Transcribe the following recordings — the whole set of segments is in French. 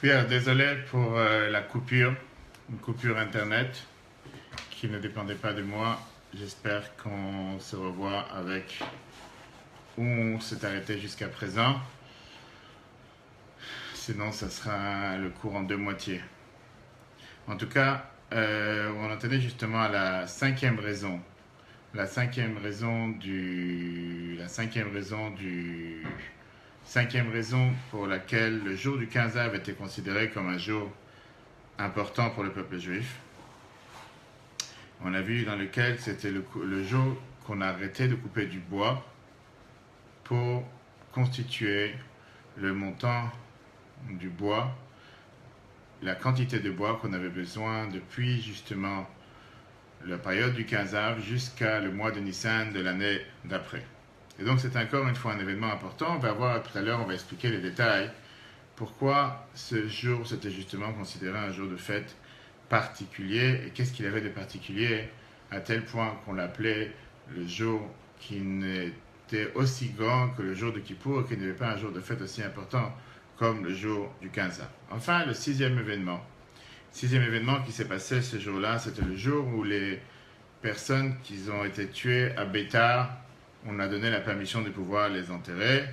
Oui, alors, désolé pour la coupure, une coupure internet qui ne dépendait pas de moi. J'espère qu'on se revoit avec où on s'est arrêté jusqu'à présent. Sinon, ça sera le cours en deux moitiés. En tout cas, on en tenait justement à la cinquième raison. Cinquième raison pour laquelle le jour du 15 Av était considéré comme un jour important pour le peuple juif. On a vu dans lequel c'était le jour qu'on a arrêté de couper du bois pour constituer le montant du bois, la quantité de bois qu'on avait besoin depuis justement la période du 15 Av jusqu'à le mois de Nissan de l'année d'après. Et donc c'est encore une fois un événement important. On va voir tout à l'heure, on va expliquer les détails. Pourquoi ce jour c'était justement considéré un jour de fête particulier et qu'est-ce qu'il avait de particulier à tel point qu'on l'appelait le jour qui n'était aussi grand que le jour de Kippour et qui n'avait pas un jour de fête aussi important comme le jour du 15 Av. Enfin, le sixième événement qui s'est passé ce jour-là, c'était le jour où les personnes qui ont été tuées à Bétar, on a donné la permission de pouvoir les enterrer.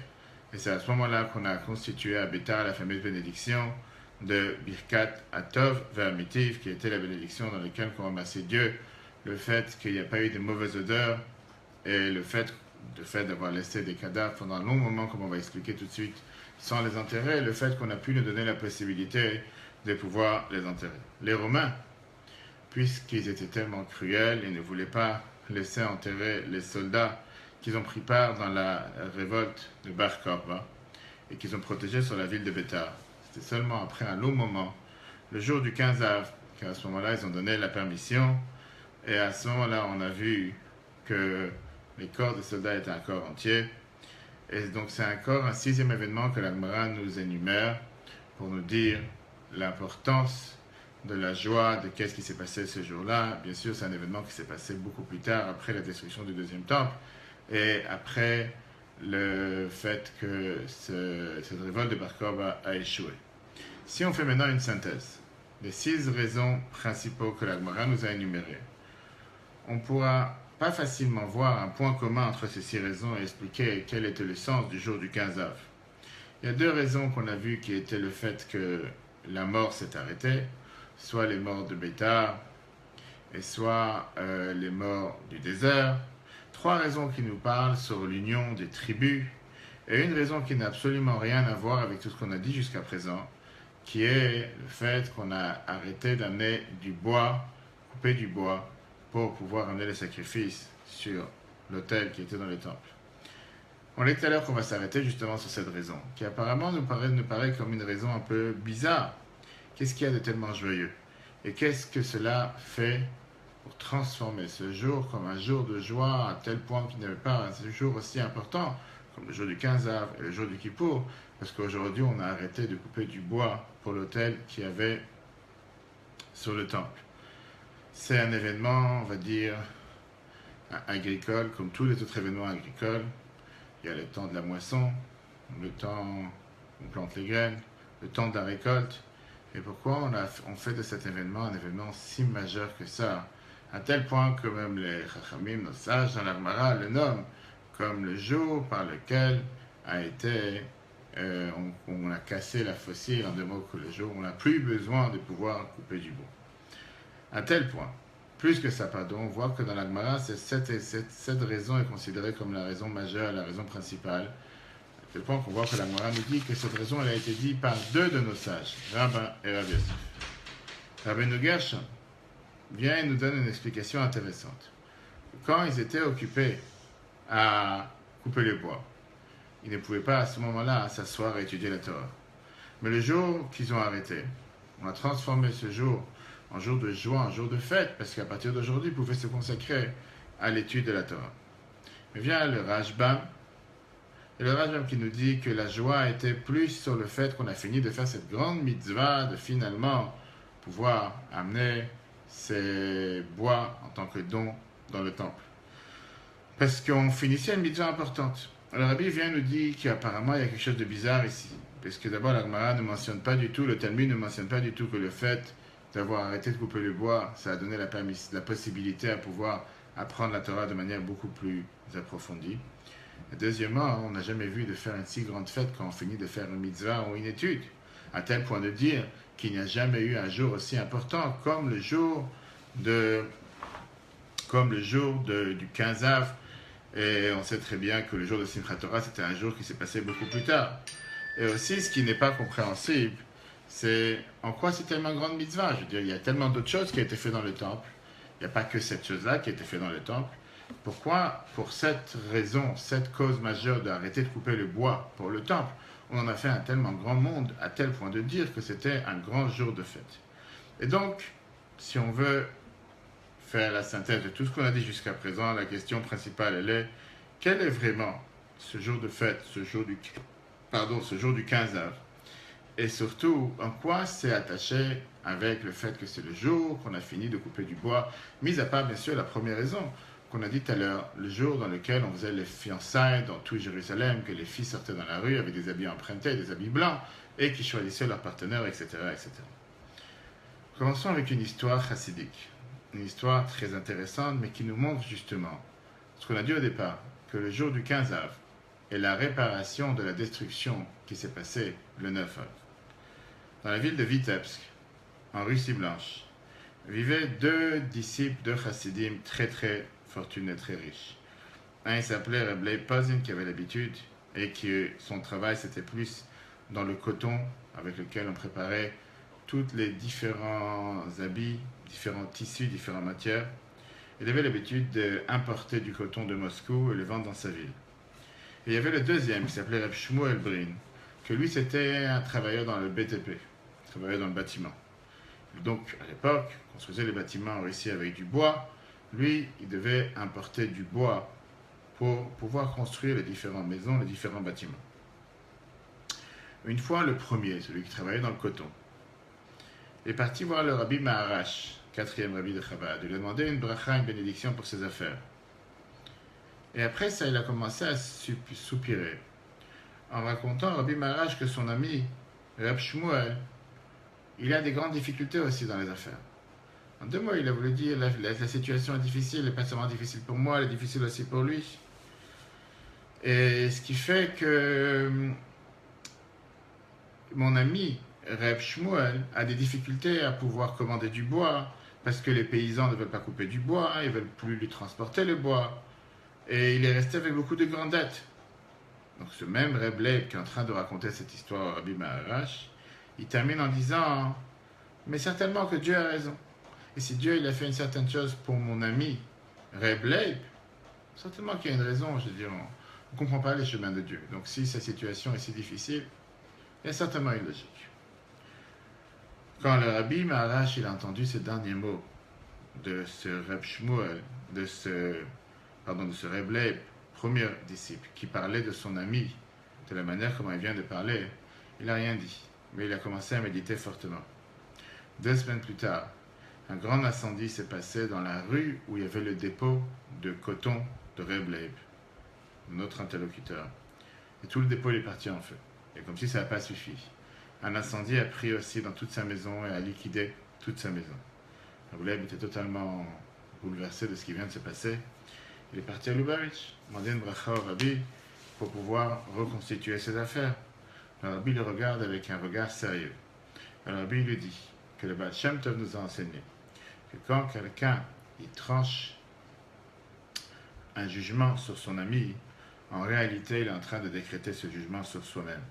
Et c'est à ce moment-là qu'on a constitué à Bétar la fameuse bénédiction de Birkat Atov Vermitiv, qui était la bénédiction dans laquelle on remercie Dieu le fait qu'il n'y a pas eu de mauvaise odeur et le fait d'avoir laissé des cadavres pendant un long moment, comme on va expliquer tout de suite, sans les enterrer, et le fait qu'on a pu nous donner la possibilité de pouvoir les enterrer. Les Romains, puisqu'ils étaient tellement cruels, ils ne voulaient pas laisser enterrer les soldats qu'ils ont pris part dans la révolte de Bar Kokhba et qu'ils ont protégé sur la ville de Bétar. C'était seulement après un long moment, le jour du 15 Av, qu'à ce moment-là, ils ont donné la permission. Et à ce moment-là, on a vu que les corps des soldats étaient encore entiers. Et donc, c'est encore un sixième événement que la Gemara nous énumère pour nous dire l'importance de la joie de qu'est-ce qui s'est passé ce jour-là. Bien sûr, c'est un événement qui s'est passé beaucoup plus tard, après la destruction du deuxième temple et après le fait que cette révolte de Bar Kokhba a échoué. Si on fait maintenant une synthèse des 6 raisons principaux que la Gemara nous a énumérées, on ne pourra pas facilement voir un point commun entre ces 6 raisons et expliquer quel était le sens du jour du 15 Av. Il y a 2 raisons qu'on a vues qui étaient le fait que la mort s'est arrêtée, soit les morts de Bétar et soit les morts du désert. 3 raisons qui nous parlent sur l'union des tribus et une raison qui n'a absolument rien à voir avec tout ce qu'on a dit jusqu'à présent, qui est le fait qu'on a arrêté d'amener du bois, couper du bois, pour pouvoir amener les sacrifices sur l'autel qui était dans le temple. On est tout à l'heure qu'on va s'arrêter justement sur cette raison, qui apparemment nous paraît comme une raison un peu bizarre. Qu'est-ce qu'il y a de tellement joyeux? Et qu'est-ce que cela fait pour transformer ce jour comme un jour de joie à tel point qu'il n'y avait pas un jour aussi important comme le jour du 15 Av et le jour du Kippour, parce qu'aujourd'hui on a arrêté de couper du bois pour l'autel qu'il y avait sur le temple. C'est un événement, on va dire, agricole, comme tous les autres événements agricoles. Il y a le temps de la moisson, le temps où on plante les graines, le temps de la récolte. Et pourquoi on fait de cet événement un événement si majeur que ça, à tel point que même les Chachamim, nos sages dans la Gemara, le nomment comme le jour par lequel a été, on a cassé la fossile, en 2 mots, que le jour où on n'a plus besoin de pouvoir couper du bois. À tel point, plus que ça, pardon, on voit que dans la Gemara, cette raison est considérée comme la raison majeure, la raison principale. À tel point qu'on voit que la Gemara nous dit que cette raison elle a été dite par 2 de nos sages, Rabbin et Rabbi Yosef. Rabbeinu Gershon vient et nous donne une explication intéressante. Quand ils étaient occupés à couper le bois, ils ne pouvaient pas à ce moment-là s'asseoir et étudier la Torah. Mais le jour qu'ils ont arrêté, on a transformé ce jour en jour de joie, en jour de fête, parce qu'à partir d'aujourd'hui, ils pouvaient se consacrer à l'étude de la Torah. Mais vient le Rashbam, et le Rashbam qui nous dit que la joie était plus sur le fait qu'on a fini de faire cette grande mitzvah de finalement pouvoir amener ces bois en tant que don dans le temple. Parce qu'on finissait une mitzvah importante. Alors Rabbi vient nous dire qu'apparemment il y a quelque chose de bizarre ici. puisque d'abord la Gemara ne mentionne pas du tout, le Talmud ne mentionne pas du tout que le fait d'avoir arrêté de couper le bois, ça a donné la possibilité à pouvoir apprendre la Torah de manière beaucoup plus approfondie. Et deuxièmement, on n'a jamais vu de faire une si grande fête quand on finit de faire une mitzvah ou une étude, à tel point de dire qu'il n'y a jamais eu un jour aussi important comme le jour du 15 Av. Et on sait très bien que le jour de Simchat Torah, c'était un jour qui s'est passé beaucoup plus tard. Et aussi, ce qui n'est pas compréhensible, c'est en quoi c'est tellement une grande mitzvah. Je veux dire, il y a tellement d'autres choses qui ont été faites dans le temple. Il n'y a pas que cette chose-là qui a été faite dans le temple. Pourquoi, pour cette raison, cette cause majeure d'arrêter de couper le bois pour le temple, on en a fait un tellement grand monde, à tel point de dire que c'était un grand jour de fête. Et donc, si on veut faire la synthèse de tout ce qu'on a dit jusqu'à présent, la question principale, elle est, quel est vraiment ce jour de fête, ce jour du 15 Av? Et surtout, en quoi c'est attaché avec le fait que c'est le jour qu'on a fini de couper du bois, mis à part bien sûr la première raison qu'on a dit tout à l'heure, le jour dans lequel on faisait les fiançailles dans tout Jérusalem, que les filles sortaient dans la rue avec des habits empruntés, des habits blancs, et qui choisissaient leur partenaire, etc., etc. Commençons avec une histoire chassidique, une histoire très intéressante, mais qui nous montre justement ce qu'on a dit au départ, que le jour du 15 Av est la réparation de la destruction qui s'est passée le 9 Av. Dans la ville de Vitebsk, en Russie blanche, vivaient deux disciples de chassidim très très fortunés, très riches. Un, il s'appelait Reb Leib Pozin, qui avait l'habitude, et que son travail c'était plus dans le coton avec lequel on préparait tous les différents habits, différents tissus, différentes matières. Il avait l'habitude d'importer du coton de Moscou et le vendre dans sa ville. Et il y avait le deuxième qui s'appelait Reb Shmuel Brin, que lui c'était un travailleur dans le BTP, travailleur dans le bâtiment. Donc à l'époque, on construisait les bâtiments en Russie avec du bois. Lui, il devait importer du bois pour pouvoir construire les différentes maisons, les différents bâtiments. Une fois, le premier, celui qui travaillait dans le coton, est parti voir le Rabbi Maharash, quatrième Rabbi de Chabad. Il lui a demandé une bracha, une bénédiction pour ses affaires. Et après ça, il a commencé à soupirer en racontant à Rabbi Maharash que son ami, Reb Shmuel, il a des grandes difficultés aussi dans les affaires. En 2 mois, il a voulu dire la situation est difficile, elle n'est pas seulement difficile pour moi, elle est difficile aussi pour lui. Et ce qui fait que mon ami Reb Shmuel a des difficultés à pouvoir commander du bois parce que les paysans ne veulent pas couper du bois, ils ne veulent plus lui transporter le bois. Et il est resté avec beaucoup de grandes dettes. Donc ce même Reb Leib qui est en train de raconter cette histoire au Rabbi Maharash, il termine en disant « Mais certainement que Dieu a raison. Et si Dieu il a fait une certaine chose pour mon ami Reb Leib, certainement qu'il y a une raison. Je veux dire, on ne comprend pas les chemins de Dieu. Donc si sa situation est si difficile, il y a certainement une logique. » Quand le Rabbi Maharash il a entendu ces derniers mots de ce Reb Shmuel, de ce Reb Leib, premier disciple, qui parlait de son ami, de la manière comment il vient de parler, il n'a rien dit, mais il a commencé à méditer fortement. 2 semaines plus tard, un grand incendie s'est passé dans la rue où il y avait le dépôt de coton de Reb Leib, notre interlocuteur. Et tout le dépôt est parti en feu. Et comme si ça n'a pas suffi, un incendie a pris aussi dans toute sa maison et a liquidé toute sa maison. Reb Leib était totalement bouleversé de ce qui vient de se passer. Il est parti à Lubavitch, demander une bracha au Rabbi pour pouvoir reconstituer ses affaires. Le Rabbi le regarde avec un regard sérieux. Le Rabbi lui dit que le Baal Shem Tov nous a enseigné que quand quelqu'un il tranche un jugement sur son ami, en réalité il est en train de décréter ce jugement sur soi-même.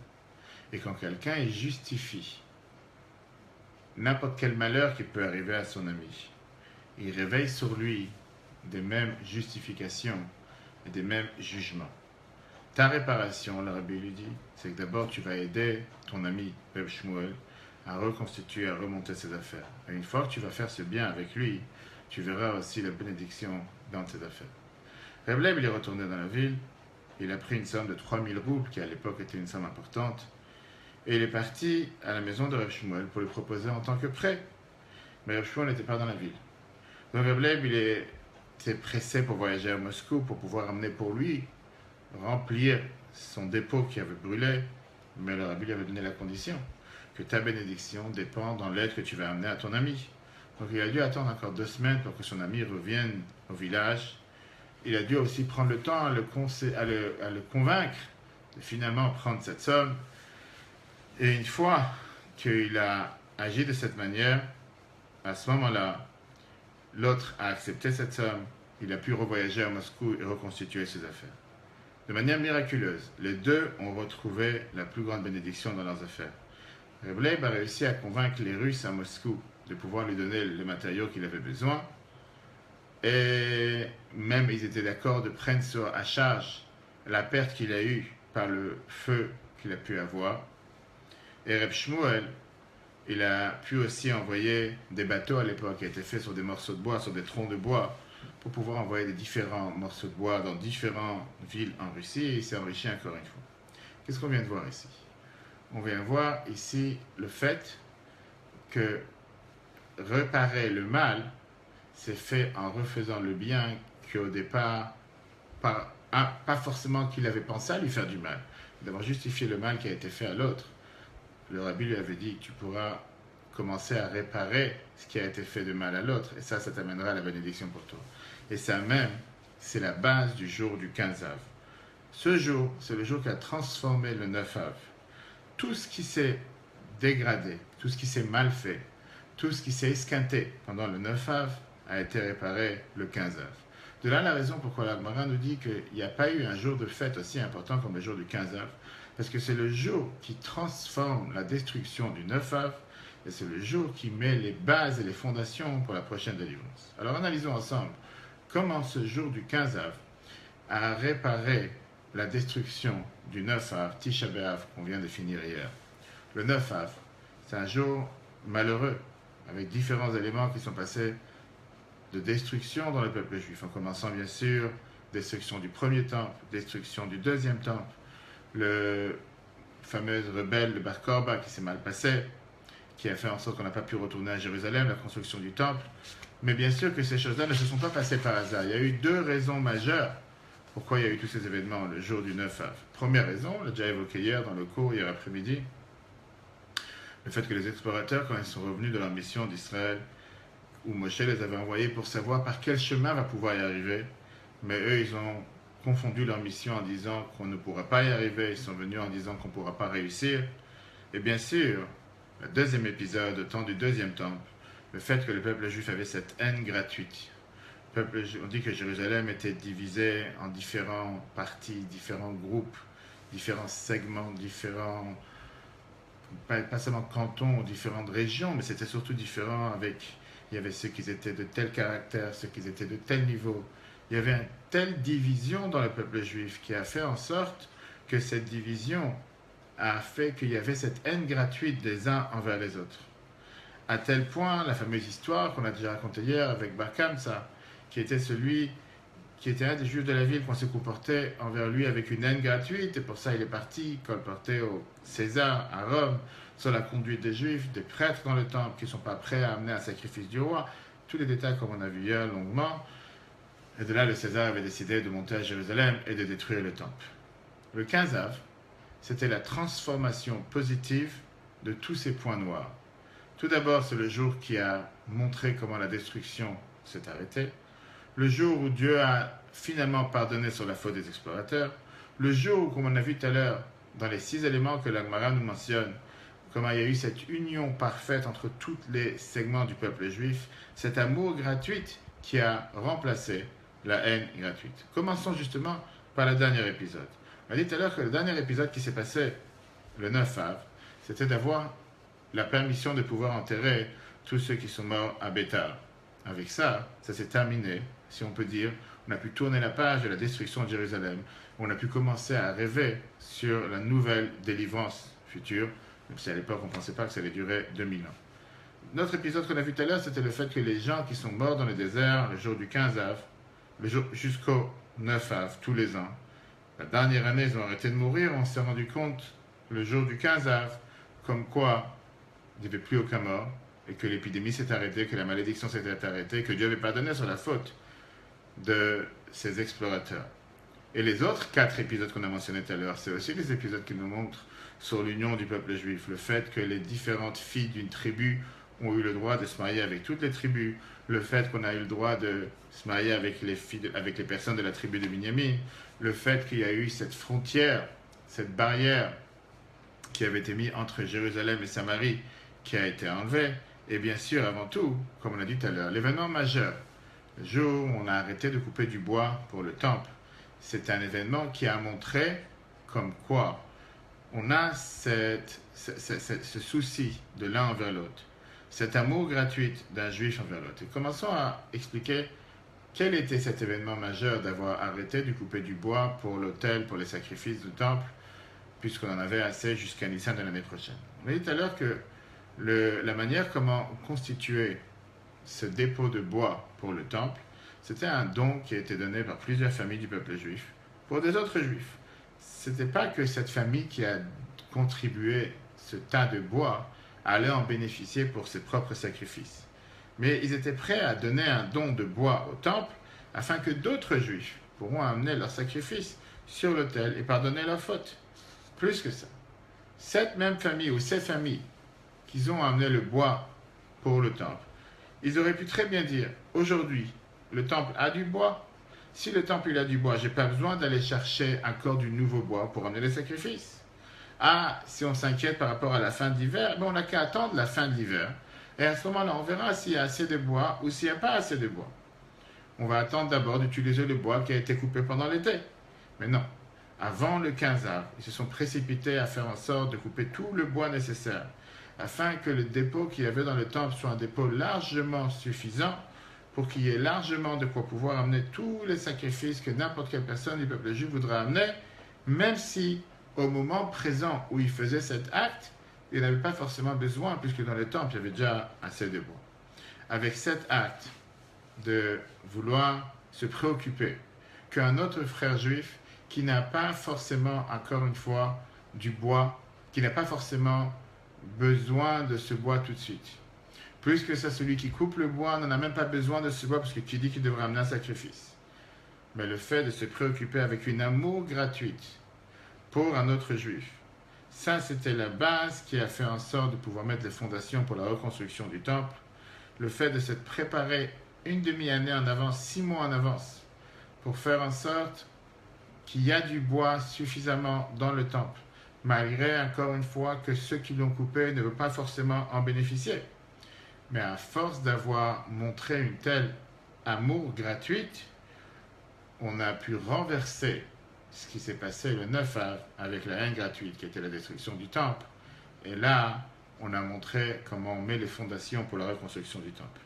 Et quand quelqu'un il justifie n'importe quel malheur qui peut arriver à son ami, il réveille sur lui des mêmes justifications et des mêmes jugements. Ta réparation, le Rabbi lui dit, c'est que d'abord tu vas aider ton ami Reb Shmuel à reconstituer, à remonter ses affaires. Et une fois que tu vas faire ce bien avec lui, tu verras aussi la bénédiction dans tes affaires. Reb Leib, il est retourné dans la ville, il a pris une somme de 3000 roubles, qui à l'époque était une somme importante, et il est parti à la maison de Reb Shmuel pour lui proposer en tant que prêt. Mais Reb Shmuel n'était pas dans la ville. Donc Reb Leib, il était pressé pour voyager à Moscou, pour pouvoir amener pour lui, remplir son dépôt qui avait brûlé, Mais le rabbi lui avait donné la condition que ta bénédiction dépend dans l'aide que tu vas amener à ton ami. Donc il a dû attendre encore 2 semaines pour que son ami revienne au village. Il a dû aussi prendre le temps à le convaincre de finalement prendre cette somme. Et une fois qu'il a agi de cette manière, à ce moment-là, l'autre a accepté cette somme, il a pu revoyager à Moscou et reconstituer ses affaires. De manière miraculeuse, les deux ont retrouvé la plus grande bénédiction dans leurs affaires. Reb Leib a réussi à convaincre les Russes à Moscou de pouvoir lui donner les matériaux qu'il avait besoin. Et même ils étaient d'accord de prendre à charge la perte qu'il a eue par le feu qu'il a pu avoir. Et Reb Shmuel, il a pu aussi envoyer des bateaux à l'époque qui étaient faits sur des morceaux de bois, sur des troncs de bois, pour pouvoir envoyer des différents morceaux de bois dans différentes villes en Russie, et il s'est enrichi encore une fois. Qu'est-ce qu'on vient de voir ici? On vient voir ici le fait que réparer le mal, c'est fait en refaisant le bien qu'au départ, pas forcément qu'il avait pensé à lui faire du mal, d'avoir justifié le mal qui a été fait à l'autre. Le rabbi lui avait dit, tu pourras commencer à réparer ce qui a été fait de mal à l'autre, et ça t'amènera à la bénédiction pour toi. Et ça même, c'est la base du jour du 15 Av. Ce jour, c'est le jour qui a transformé le 9 Av. Tout ce qui s'est dégradé, tout ce qui s'est mal fait, tout ce qui s'est esquinté pendant le 9 Av a été réparé le 15 Av. De là la raison pourquoi la Gemara nous dit qu'il n'y a pas eu un jour de fête aussi important comme le jour du 15 Av, parce que c'est le jour qui transforme la destruction du 9 Av, et c'est le jour qui met les bases et les fondations pour la prochaine délivrance. Alors analysons ensemble comment ce jour du 15 Av a réparé la destruction du 9 Av, Tisha B'Av, qu'on vient de finir hier. Le 9 Av, c'est un jour malheureux, avec différents éléments qui sont passés de destruction dans le peuple juif, en commençant bien sûr destruction du premier temple, destruction du deuxième temple, le fameux rebelle, le Bar Korba, qui s'est mal passé, qui a fait en sorte qu'on n'a pas pu retourner à Jérusalem, la construction du temple. Mais bien sûr que ces choses-là ne se sont pas passées par hasard. Il y a eu 2 raisons majeures pourquoi il y a eu tous ces événements le jour du 9 Av. Première raison, on l'a déjà évoqué hier dans le cours, hier après-midi, le fait que les explorateurs, quand ils sont revenus de leur mission d'Israël, où Moshe les avait envoyés pour savoir par quel chemin va pouvoir y arriver, mais eux, ils ont confondu leur mission en disant qu'on ne pourra pas y arriver, ils sont venus en disant qu'on ne pourra pas réussir. Et bien sûr, le deuxième épisode, au temps du deuxième temple, le fait que le peuple juif avait cette haine gratuite. On dit que Jérusalem était divisé en différentes parties, différents groupes, différents segments, différents, pas seulement cantons ou différentes régions, mais c'était surtout différent il y avait ceux qui étaient de tel caractère, ceux qui étaient de tel niveau. Il y avait une telle division dans le peuple juif qui a fait en sorte que cette division a fait qu'il y avait cette haine gratuite des uns envers les autres. À tel point, la fameuse histoire qu'on a déjà racontée hier avec Bar Kamsa, qui était celui qui était un des juifs de la ville, qu'on se comportait envers lui avec une haine gratuite, et pour ça il est parti colporter au César à Rome sur la conduite des juifs, des prêtres dans le temple qui ne sont pas prêts à amener un sacrifice du roi, tous les détails comme on a vu hier longuement. Et de là, le César avait décidé de monter à Jérusalem et de détruire le temple. Le 15 Av, c'était la transformation positive de tous ces points noirs. Tout d'abord, c'est le jour qui a montré comment la destruction s'est arrêtée, le jour où Dieu a finalement pardonné sur la faute des explorateurs, le jour où, comme on a vu tout à l'heure, dans les 6 éléments que la Gemara nous mentionne, comment il y a eu cette union parfaite entre tous les segments du peuple juif, cet amour gratuit qui a remplacé la haine gratuite. Commençons justement par le dernier épisode. On a dit tout à l'heure que le dernier épisode qui s'est passé le 9 Av, c'était d'avoir la permission de pouvoir enterrer tous ceux qui sont morts à Béthar. Avec ça, ça s'est terminé, si on peut dire. On a pu tourner la page de la destruction de Jérusalem. On a pu commencer à rêver sur la nouvelle délivrance future, même si à l'époque on ne pensait pas que ça allait durer 2000 ans. Notre épisode qu'on a vu tout à l'heure, c'était le fait que les gens qui sont morts dans le désert le jour du 15 Av, le jour jusqu'au 9 Av, tous les ans, la dernière année, ils ont arrêté de mourir. On s'est rendu compte, le jour du 15 Av, comme quoi il n'y avait plus aucun mort, et que l'épidémie s'est arrêtée, que la malédiction s'était arrêtée, que Dieu avait pardonné sur la faute de ces explorateurs. Et les autres 4 épisodes qu'on a mentionnés tout à l'heure, c'est aussi des épisodes qui nous montrent sur l'union du peuple juif. Le fait que les différentes filles d'une tribu ont eu le droit de se marier avec toutes les tribus, le fait qu'on a eu le droit de se marier avec avec les personnes de la tribu de Binyamin, le fait qu'il y a eu cette frontière, cette barrière qui avait été mise entre Jérusalem et Samarie, qui a été enlevée, et bien sûr, avant tout, comme on a dit tout à l'heure, l'événement majeur, le jour où on a arrêté de couper du bois pour le temple, c'est un événement qui a montré comme quoi on a ce souci de l'un envers l'autre, cet amour gratuit d'un juif envers l'autre. Et commençons à expliquer quel était cet événement majeur d'avoir arrêté de couper du bois pour l'autel, pour les sacrifices du temple, puisqu'on en avait assez jusqu'à Nissan de l'année prochaine. On a dit tout à l'heure que la manière comment constituer ce dépôt de bois pour le temple, c'était un don qui a été donné par plusieurs familles du peuple juif pour des autres juifs. Ce n'était pas que cette famille qui a contribué ce tas de bois allait en bénéficier pour ses propres sacrifices. Mais ils étaient prêts à donner un don de bois au temple afin que d'autres juifs pourront amener leurs sacrifices sur l'autel et pardonner leurs fautes. Plus que ça, cette même famille ou ces familles qui ont amené le bois pour le temple, ils auraient pu très bien dire, aujourd'hui, le temple a du bois. Si le temple il a du bois, je n'ai pas besoin d'aller chercher encore du nouveau bois pour amener les sacrifices. Ah, si on s'inquiète par rapport à la fin de l'hiver, on n'a qu'à attendre la fin de l'hiver. Et à ce moment-là, on verra s'il y a assez de bois ou s'il n'y a pas assez de bois. On va attendre d'abord d'utiliser le bois qui a été coupé pendant l'été. Mais non, avant le 15 avril, ils se sont précipités à faire en sorte de couper tout le bois nécessaire afin que le dépôt qu'il y avait dans le temple soit un dépôt largement suffisant pour qu'il y ait largement de quoi pouvoir amener tous les sacrifices que n'importe quelle personne du peuple juif voudra amener, même si au moment présent où il faisait cet acte, il n'avait pas forcément besoin, puisque dans le temple, il y avait déjà assez de bois. Avec cet acte de vouloir se préoccuper qu'un autre frère juif qui n'a pas forcément, encore une fois, du bois, qui n'a pas forcément besoin de ce bois tout de suite. Plus que ça, celui qui coupe le bois n'en a même pas besoin de ce bois parce que tu dis qu'il devrait amener un sacrifice. Mais le fait de se préoccuper avec une amour gratuite pour un autre juif, ça c'était la base qui a fait en sorte de pouvoir mettre les fondations pour la reconstruction du temple. Le fait de se préparer une demi-année en avance, 6 mois en avance, pour faire en sorte qu'il y a du bois suffisamment dans le temple, malgré, encore une fois, que ceux qui l'ont coupé ne veulent pas forcément en bénéficier. Mais à force d'avoir montré une telle amour gratuite, on a pu renverser ce qui s'est passé le 9 avril avec la haine gratuite qui était la destruction du temple. Et là, on a montré comment on met les fondations pour la reconstruction du temple.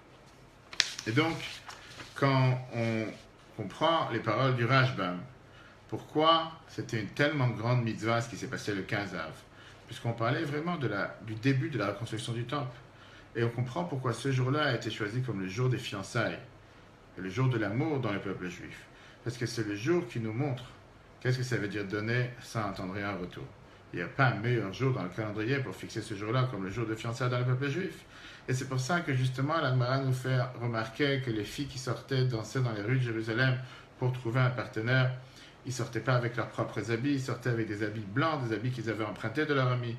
Et donc, quand on comprend les paroles du Rashbam, pourquoi c'était une tellement grande mitzvah ce qui s'est passé le 15 avril, puisqu'on parlait vraiment du début de la reconstruction du temple. Et on comprend pourquoi ce jour-là a été choisi comme le jour des fiançailles, et le jour de l'amour dans le peuple juif. Parce que c'est le jour qui nous montre qu'est-ce que ça veut dire donner sans attendre rien en retour. Il n'y a pas un meilleur jour dans le calendrier pour fixer ce jour-là comme le jour de fiançailles dans le peuple juif. Et c'est pour ça que justement, la Gemara nous fait remarquer que les filles qui sortaient danser dans les rues de Jérusalem pour trouver un partenaire, ils ne sortaient pas avec leurs propres habits, ils sortaient avec des habits blancs, des habits qu'ils avaient empruntés de leurs amis.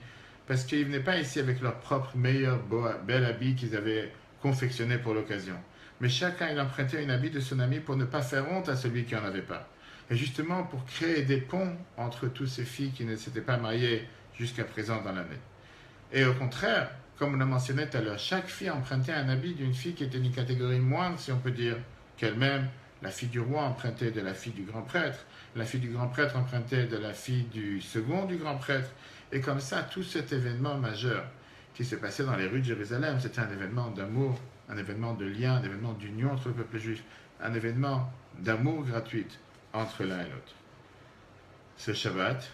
Parce qu'ils ne venaient pas ici avec leurs propres meilleurs, bel habits qu'ils avaient confectionnés pour l'occasion. Mais chacun, il empruntait un habit de son ami pour ne pas faire honte à celui qui n'en avait pas. Et justement pour créer des ponts entre toutes ces filles qui ne s'étaient pas mariées jusqu'à présent dans l'année. Et au contraire, comme on a mentionné tout à l'heure, chaque fille empruntait un habit d'une fille qui était d'une catégorie moindre, si on peut dire, qu'elle-même. La fille du roi empruntait de la fille du grand prêtre, la fille du grand prêtre empruntait de la fille du second du grand prêtre. Et comme ça, tout cet événement majeur qui s'est passé dans les rues de Jérusalem, c'était un événement d'amour, un événement de lien, un événement d'union entre le peuple juif, un événement d'amour gratuit entre l'un et l'autre. Ce Shabbat,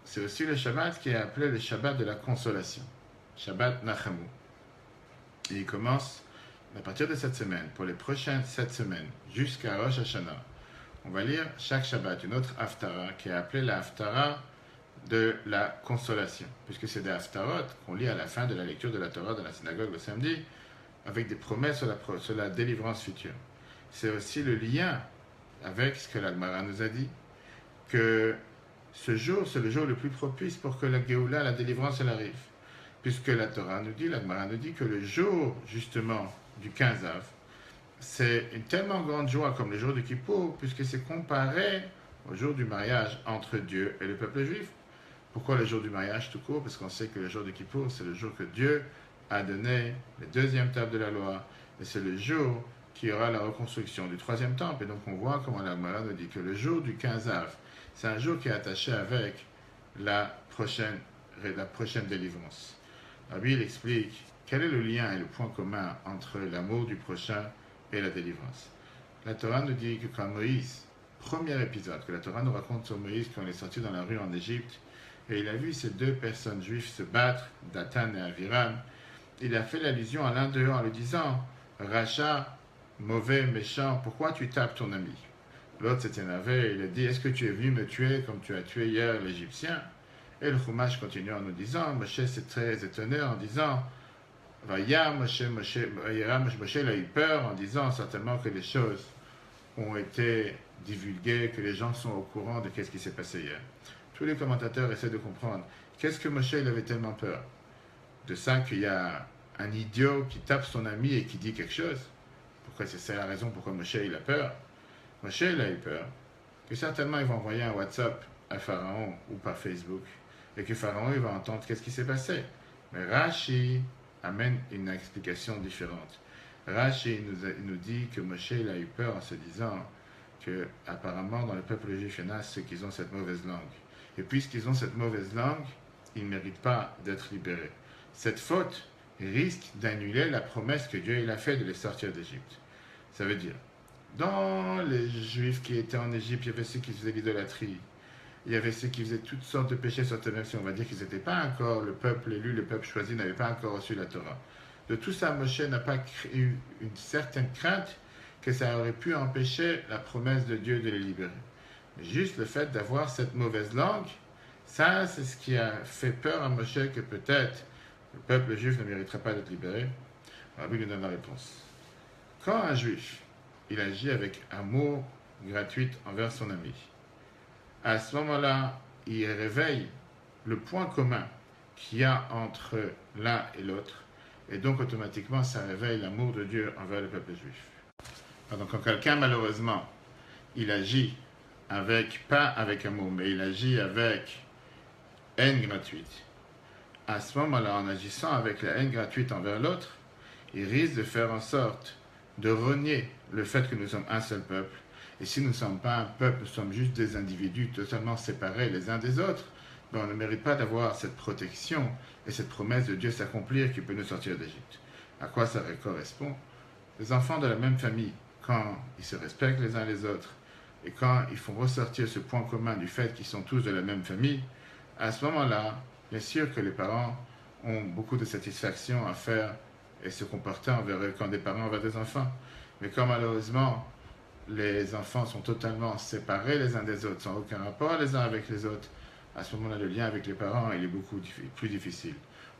c'est aussi le Shabbat qui est appelé le Shabbat de la consolation, Shabbat Nachamu. Et il commence à partir de cette semaine, pour les prochaines 7 semaines, jusqu'à Rosh Hashanah. On va lire chaque Shabbat une autre Haftara qui est appelée la Haftara de la consolation, puisque c'est des Haftarot qu'on lit à la fin de la lecture de la Torah dans la synagogue le samedi, avec des promesses sur la délivrance future. C'est aussi le lien avec ce que la Gemara nous a dit, que ce jour, c'est le jour le plus propice pour que la Géoula, la délivrance, elle arrive. Puisque la Torah nous dit, la Gemara nous dit que le jour, justement, du 15 Av, c'est une tellement grande joie comme le jour du Kippour, puisque c'est comparé au jour du mariage entre Dieu et le peuple juif. Pourquoi le jour du mariage tout court? Parce qu'on sait que le jour du Kippour, c'est le jour que Dieu a donné les deuxièmes tables de la loi, et c'est le jour qui aura la reconstruction du troisième temple. Et donc on voit comment la Gemara nous dit que le jour du 15 Av, c'est un jour qui est attaché avec la prochaine délivrance. Rabbi, il explique quel est le lien et le point commun entre l'amour du prochain et la délivrance. La Torah nous dit que quand Moïse, premier épisode que la Torah nous raconte sur Moïse quand il est sorti dans la rue en Égypte, et il a vu ces deux personnes juives se battre, Dathan et Aviram, il a fait l'allusion à l'un d'eux en lui disant « Rachat, mauvais, méchant, pourquoi tu tapes ton ami ?» L'autre s'est énervé et il a dit « Est-ce que tu es venu me tuer comme tu as tué hier l'Égyptien ?» Et le Chumash continue en nous disant, Moshe s'est très étonné en disant, Moshe il a eu peur en disant certainement que les choses ont été divulguées, que les gens sont au courant de ce qui s'est passé hier. Tous les commentateurs essaient de comprendre, qu'est-ce que Moshe il avait tellement peur? De ça qu'il y a un idiot qui tape son ami et qui dit quelque chose. Pourquoi c'est la raison pourquoi Moshe il a peur? Moshe il a eu peur que certainement il va envoyer un WhatsApp à Pharaon ou par Facebook et que Pharaon il va entendre qu'est-ce qui s'est passé. Mais Rashi amène une explication différente. Rashi nous dit que Moshe il a eu peur en se disant que apparemment dans le peuple juif il y en a ceux qui ont cette mauvaise langue. Et puisqu'ils ont cette mauvaise langue, ils ne méritent pas d'être libérés. Cette faute risque d'annuler la promesse que Dieu il a fait de les sortir d'Égypte. Ça veut dire, dans les Juifs qui étaient en Égypte, il y avait ceux qui faisaient l'idolâtrie. Il y avait ceux qui faisaient toutes sortes de péchés sur terre, même si on va dire qu'ils n'étaient pas encore le peuple élu, le peuple choisi, n'avait pas encore reçu la Torah. De tout ça, Moshe n'a pas eu une certaine crainte que ça aurait pu empêcher la promesse de Dieu de les libérer. Mais juste le fait d'avoir cette mauvaise langue, ça, c'est ce qui a fait peur à Moshe que peut-être le peuple juif ne mériterait pas d'être libéré. Rabbi lui donne la réponse. Quand un juif, il agit avec amour gratuit envers son ami, à ce moment-là, il réveille le point commun qu'il y a entre l'un et l'autre, et donc automatiquement, ça réveille l'amour de Dieu envers le peuple juif. Donc quand quelqu'un, malheureusement, il agit pas avec amour, mais il agit avec haine gratuite, à ce moment-là, en agissant avec la haine gratuite envers l'autre, il risque de faire en sorte de renier le fait que nous sommes un seul peuple. Et si nous ne sommes pas un peuple, nous sommes juste des individus totalement séparés les uns des autres, ben on ne mérite pas d'avoir cette protection et cette promesse de Dieu s'accomplir qui peut nous sortir d'Égypte. À quoi ça correspond? Les enfants de la même famille, quand ils se respectent les uns les autres, et quand ils font ressortir ce point commun du fait qu'ils sont tous de la même famille, à ce moment-là, bien sûr que les parents ont beaucoup de satisfaction à faire et se comporter envers eux quand des parents envers des enfants. Mais quand malheureusement, les enfants sont totalement séparés les uns des autres, sans aucun rapport les uns avec les autres, à ce moment-là, le lien avec les parents il est beaucoup plus difficile.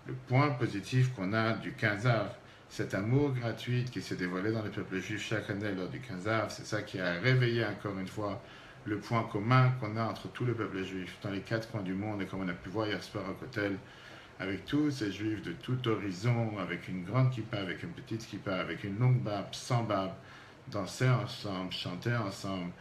Le point positif qu'on a du 15 Av, cet amour gratuit qui s'est dévoilé dans le peuple juif chaque année lors du 15 Av, c'est ça qui a réveillé encore une fois le point commun qu'on a entre tout le peuple juif dans les quatre coins du monde, et comme on a pu voir hier soir à Kotel, avec tous ces juifs de tout horizon, avec une grande kippa, avec une petite kippa, avec une longue barbe, sans barbe, danser ensemble, chanter ensemble,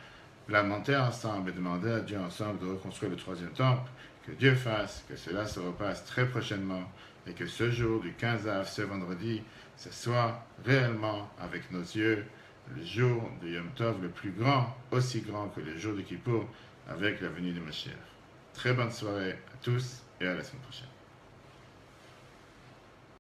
lamenter ensemble et demander à Dieu ensemble de reconstruire le troisième temple, que Dieu fasse, que cela se repasse très prochainement et que ce jour du 15 Av, ce vendredi, ce soit réellement avec nos yeux le jour de Yom Tov le plus grand, aussi grand que le jour de Kippour, avec la venue de Mashiach. Très bonne soirée à tous et à la semaine prochaine.